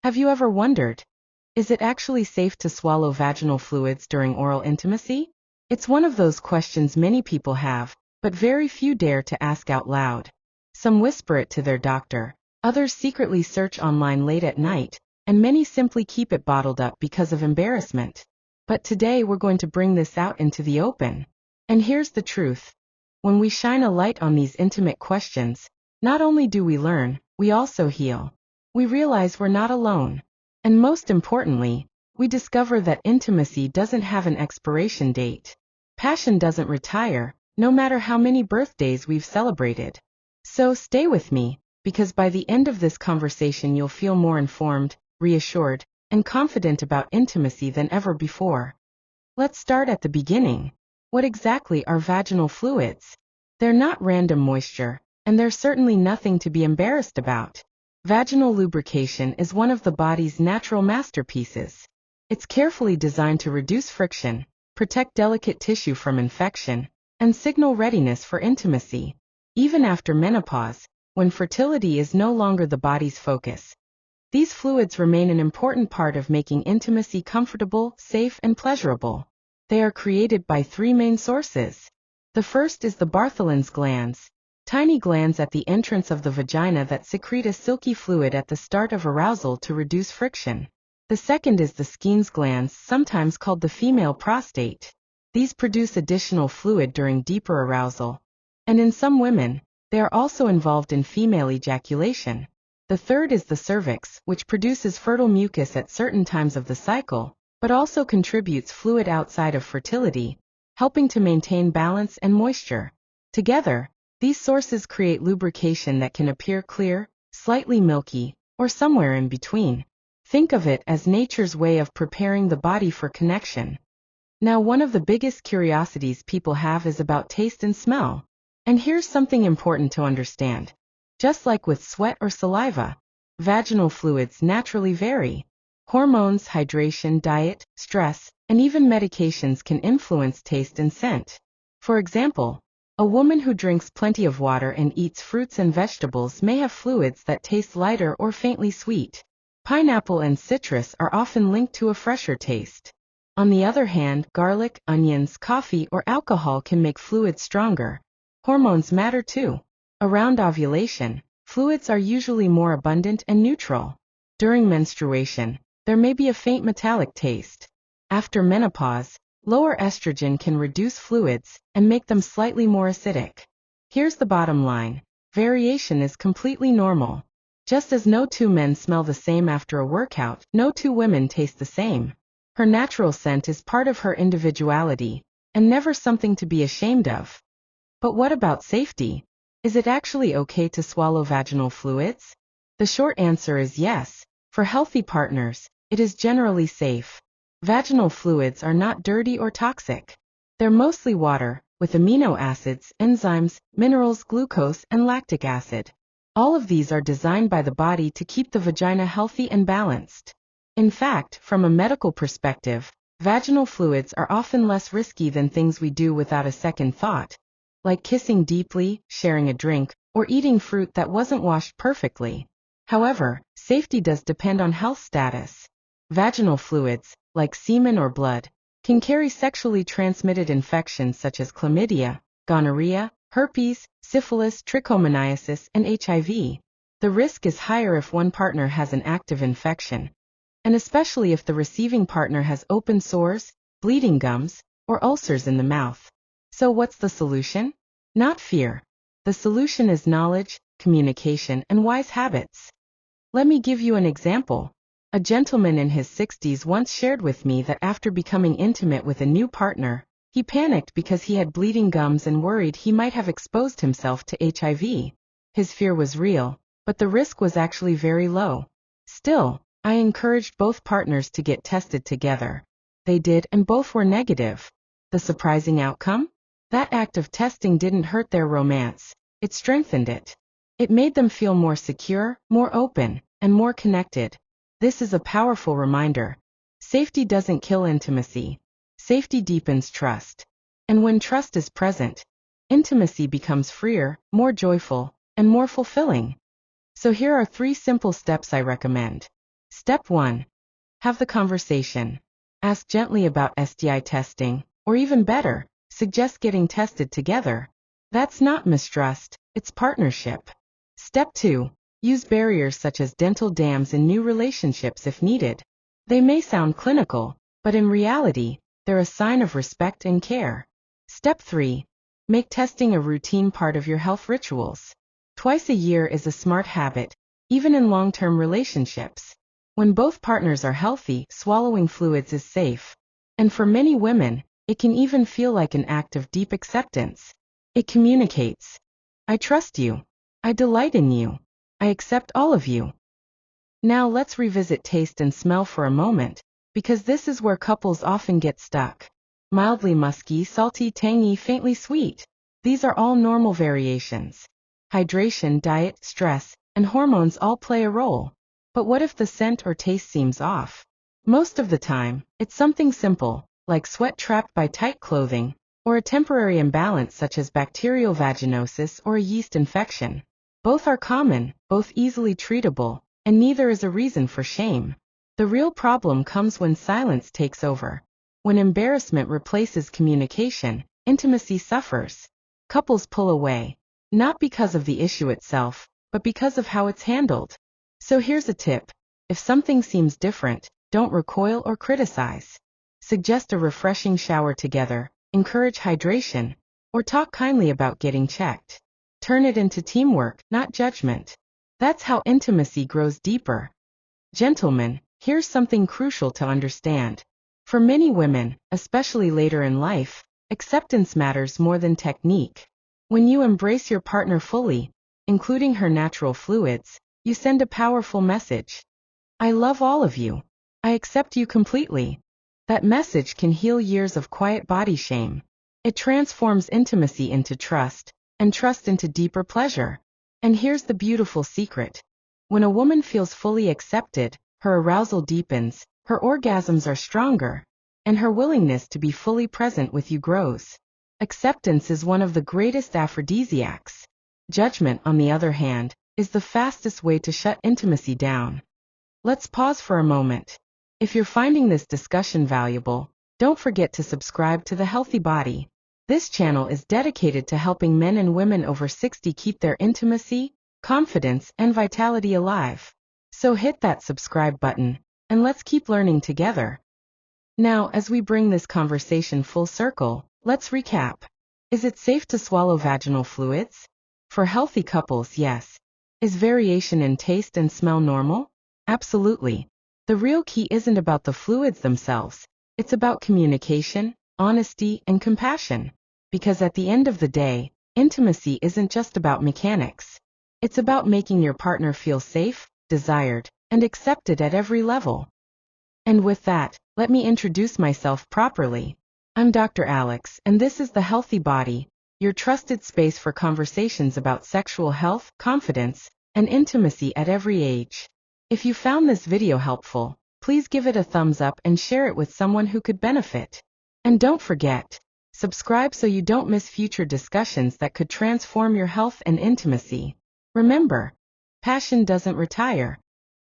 Have you ever wondered, is it actually safe to swallow vaginal fluids during oral intimacy? It's one of those questions many people have, but very few dare to ask out loud. Some whisper it to their doctor, others secretly search online late at night, and many simply keep it bottled up because of embarrassment. But today we're going to bring this out into the open. And here's the truth. When we shine a light on these intimate questions, not only do we learn, we also heal. We realize we're not alone. And most importantly, we discover that intimacy doesn't have an expiration date. Passion doesn't retire, no matter how many birthdays we've celebrated. So stay with me, because by the end of this conversation you'll feel more informed, reassured, and confident about intimacy than ever before. Let's start at the beginning. What exactly are vaginal fluids? They're not random moisture, and there's certainly nothing to be embarrassed about. Vaginal lubrication is one of the body's natural masterpieces. It's carefully designed to reduce friction, protect delicate tissue from infection, and signal readiness for intimacy. Even after menopause, when fertility is no longer the body's focus, these fluids remain an important part of making intimacy comfortable, safe, and pleasurable. They are created by three main sources. The first is the Bartholin's glands, tiny glands at the entrance of the vagina that secrete a silky fluid at the start of arousal to reduce friction. The second is the Skene's glands, sometimes called the female prostate. These produce additional fluid during deeper arousal. And in some women, they are also involved in female ejaculation. The third is the cervix, which produces fertile mucus at certain times of the cycle, but also contributes fluid outside of fertility, helping to maintain balance and moisture. Together, these sources create lubrication that can appear clear, slightly milky, or somewhere in between. Think of it as nature's way of preparing the body for connection. Now, one of the biggest curiosities people have is about taste and smell. And here's something important to understand. Just like with sweat or saliva, vaginal fluids naturally vary. Hormones, hydration, diet, stress, and even medications can influence taste and scent. For example, a woman who drinks plenty of water and eats fruits and vegetables may have fluids that taste lighter or faintly sweet. Pineapple and citrus are often linked to a fresher taste. On the other hand, garlic, onions, coffee, or alcohol can make fluids stronger. Hormones matter too. Around ovulation, fluids are usually more abundant and neutral. During menstruation, there may be a faint metallic taste. After menopause, lower estrogen can reduce fluids and make them slightly more acidic. Here's the bottom line. Variation is completely normal. Just as no two men smell the same after a workout, no two women taste the same. Her natural scent is part of her individuality, and never something to be ashamed of. But what about safety? Is it actually okay to swallow vaginal fluids? The short answer is yes. For healthy partners, it is generally safe. Vaginal fluids are not dirty or toxic. They're mostly water, with amino acids, enzymes, minerals, glucose, and lactic acid. All of these are designed by the body to keep the vagina healthy and balanced. In fact, from a medical perspective, vaginal fluids are often less risky than things we do without a second thought, like kissing deeply, sharing a drink, or eating fruit that wasn't washed perfectly. However, safety does depend on health status. Vaginal fluids, like semen or blood, can carry sexually transmitted infections such as chlamydia, gonorrhea, herpes, syphilis, trichomoniasis, and HIV. The risk is higher if one partner has an active infection, and especially if the receiving partner has open sores, bleeding gums, or ulcers in the mouth. So what's the solution? Not fear. The solution is knowledge, communication, and wise habits. Let me give you an example. A gentleman in his 60s once shared with me that after becoming intimate with a new partner, he panicked because he had bleeding gums and worried he might have exposed himself to HIV. His fear was real, but the risk was actually very low. Still, I encouraged both partners to get tested together. They did, and both were negative. The surprising outcome? That act of testing didn't hurt their romance. It strengthened it. It made them feel more secure, more open, and more connected. This is a powerful reminder. Safety doesn't kill intimacy. Safety deepens trust. And when trust is present, intimacy becomes freer, more joyful, and more fulfilling. So here are 3 simple steps I recommend. Step 1. Have the conversation. Ask gently about STI testing, or even better, suggest getting tested together. That's not mistrust, it's partnership. Step 2. Use barriers such as dental dams in new relationships if needed. They may sound clinical, but in reality, they're a sign of respect and care. Step 3. Make testing a routine part of your health rituals. Twice a year is a smart habit, even in long-term relationships. When both partners are healthy, swallowing fluids is safe. And for many women, it can even feel like an act of deep acceptance. It communicates, I trust you. I delight in you. I accept all of you. Now let's revisit taste and smell for a moment, because this is where couples often get stuck. Mildly musky, salty, tangy, faintly sweet. These are all normal variations. Hydration, diet, stress, and hormones all play a role. But what if the scent or taste seems off? Most of the time, it's something simple, like sweat trapped by tight clothing, or a temporary imbalance such as bacterial vaginosis or a yeast infection. Both are common, both easily treatable, and neither is a reason for shame. The real problem comes when silence takes over. When embarrassment replaces communication, intimacy suffers. Couples pull away, not because of the issue itself, but because of how it's handled. So here's a tip. If something seems different, don't recoil or criticize. Suggest a refreshing shower together, encourage hydration, or talk kindly about getting checked. Turn it into teamwork, not judgment. That's how intimacy grows deeper. Gentlemen, here's something crucial to understand. For many women, especially later in life, acceptance matters more than technique. When you embrace your partner fully, including her natural fluids, you send a powerful message. I love all of you. I accept you completely. That message can heal years of quiet body shame. It transforms intimacy into trust, and trust into deeper pleasure. And here's the beautiful secret. When a woman feels fully accepted, her arousal deepens, her orgasms are stronger, and her willingness to be fully present with you grows. Acceptance is one of the greatest aphrodisiacs. Judgment, on the other hand, is the fastest way to shut intimacy down. Let's pause for a moment. If you're finding this discussion valuable, don't forget to subscribe to The Healthy Body. This channel is dedicated to helping men and women over 60 keep their intimacy, confidence, and vitality alive. So hit that subscribe button, and let's keep learning together. Now, as we bring this conversation full circle, let's recap. Is it safe to swallow vaginal fluids? For healthy couples, yes. Is variation in taste and smell normal? Absolutely. The real key isn't about the fluids themselves. It's about communication, honesty, and compassion. Because at the end of the day, intimacy isn't just about mechanics. It's about making your partner feel safe, desired, and accepted at every level. And with that, let me introduce myself properly. I'm Dr. Alex, and this is The Healthy Body, your trusted space for conversations about sexual health, confidence, and intimacy at every age. If you found this video helpful, please give it a thumbs up and share it with someone who could benefit. And don't forget, subscribe so you don't miss future discussions that could transform your health and intimacy. Remember, passion doesn't retire,